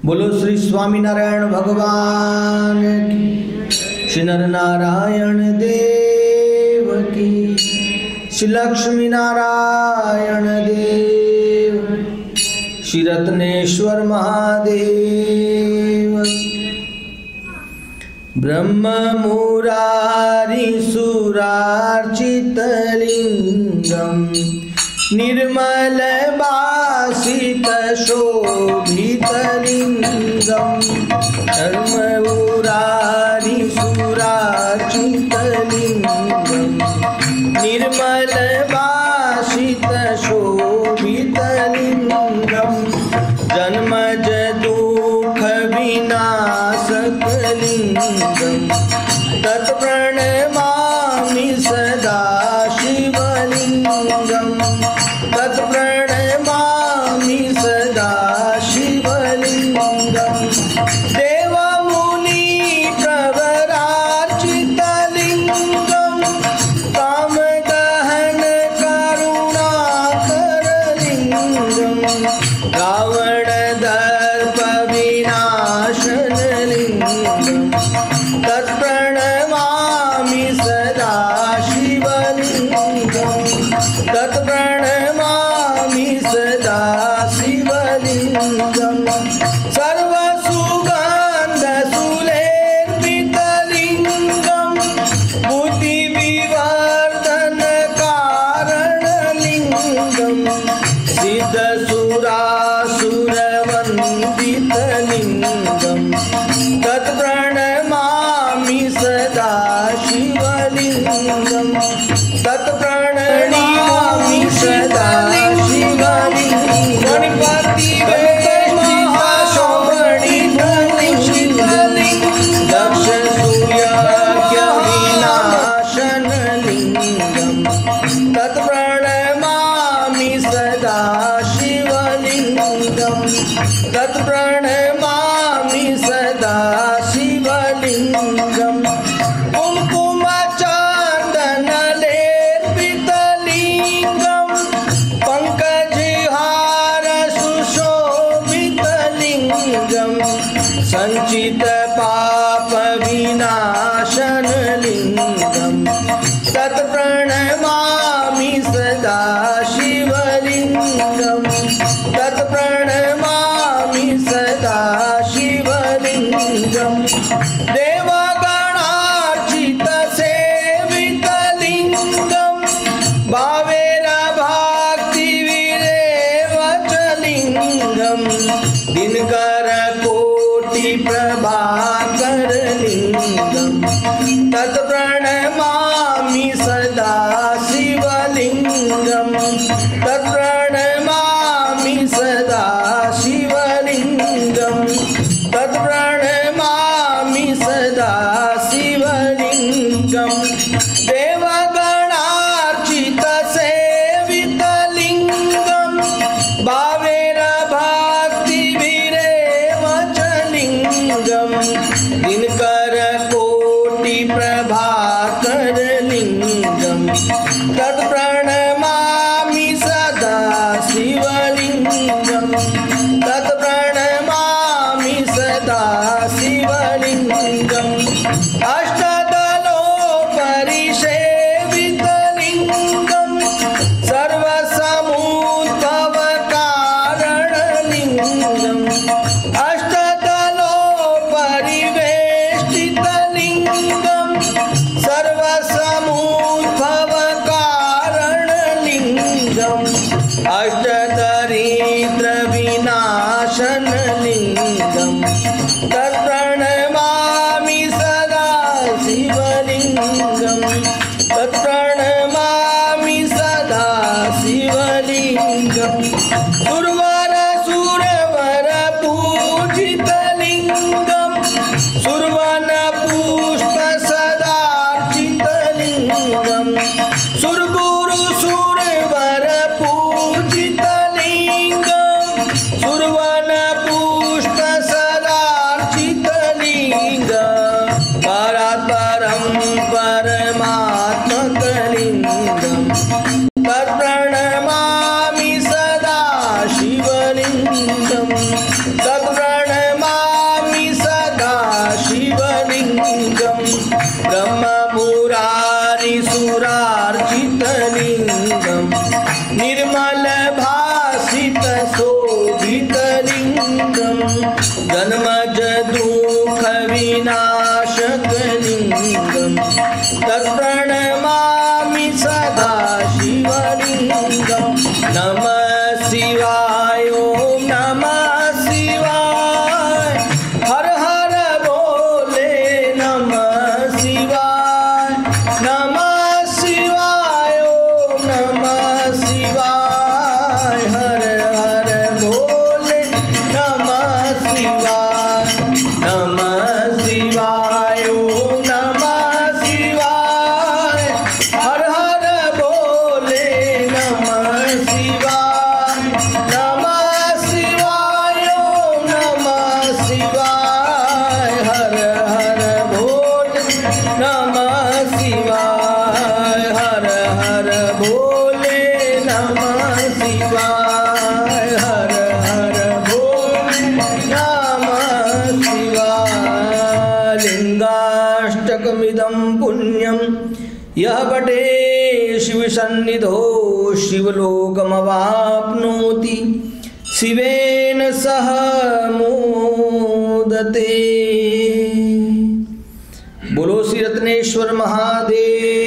बोलो श्री स्वामीनारायण भगवान की, श्री नर नारायण देव की, श्री लक्ष्मी नारायण देव, श्री रत्नेश्वर महादेव। ब्रह्म मुरारी सुरार्चितलिंगम निर्मल बासित शोभितलिंगम। धर्म मुरारी सुरार्चितलिंगम निर्मल बासित शोभितलिंगम। जन्मज दुख विनाशकलिंगम तत्प्रणमामि सदा शिवलिंगम। तत्प्रणमामि सदा शिवलिंगम। देवमुनि प्रवरार्चितलिंगम कामदहन करुणाकरलिंगम। रावण दर्प विनाशनलिंगम तत्प्रणमामि सदा शिवलिंगम। तत्प्रणमामि सदा शिवलिंगम। सर्वसुगन्ध सुलेपितलिंगम बुद्धिविवर्धन कारणलिंगम। सिद्धसुरासुरवन्दितलिंगम तत्प्रणमामि सदा शिवलिंगम। तत्प्रणमामि सदा शिवलिंगम। गणपति दक्ष सूर्यज्ञ विनाशनलिंगम तत्प्रणमामि सदा शिवलिंगम। तत्प्रणमामि सदा शिवलिंगम। कुंकुम चंदन लेपितलिंगम पंकजहार सुशोभितलिंगम। संचित पाप विनाशनलिंगम तत्प्रणमामि सदा शिवलिंगम। तत्प्रणमामि सदा शिवलिंगम। देवगणार्चित सेवितलिंगम भावेर भक्ति विरेवचलिंगम। दिनकर कोटि प्रभाकरलिंगम तत्प्रणमामि सदा शिवलिंगम। तत्प्रणमामि सदा शिवलिंगम। तत्प्रणमामि सदा शिवलिंगम। देवगणार्चित सेवितलिंगम भावेर भक्ति विरेवचलिंगम। दिनकर कोटि प्रभाकरलिंगम तत्प्रणमामि सदा शिवलिंगम। तत्प्रणमामि सदा शिवलिंगम। अष्टदलोपरिसेवितलिंगम सर्वसमुद्भव कारणलिंगम। अष्टदलोपरिवेष्टितलिंगम सर्वसमुद्भव कारणलिंगम। अष्टदरिद्र विनाशनलिंगम तत्प्रणमामि सदा शिवलिंगम। तत्प्रणमामि सदा शिवलिंगम। सुरवर सुरवर पूजितलिंगम सुरवन पुष्प सदार्चितलिंगम। सुरगुरु सुरवर पूजितलिंगम सुरवन पुष्प सदार्चितलिंगम। जन्मज दुःख विनाशकलिङ्गं तत्प्रणमामि सदा शिवलिङ्गं नमः शिवाय ॐ नमः शिवाय हर हर भोले नमः शिवाय ॐ नमः शिवाय हर हर भोले नमः शिवाय ॐ नमः शिवाय हर हर भोले नमः शिवाय ॐ नमः शिवाय हर हर भोले नमः शिवाय हर हर भोले नमः शिवाय हर हर भोले नमः शिवाय लिंगाष्टकमिदं पुण्यं यः पठे शिवसन्निधौ शिवलोकमवाप्नोति शिवेन सह मोदते। बोलो श्री रत्नेश्वर महादेव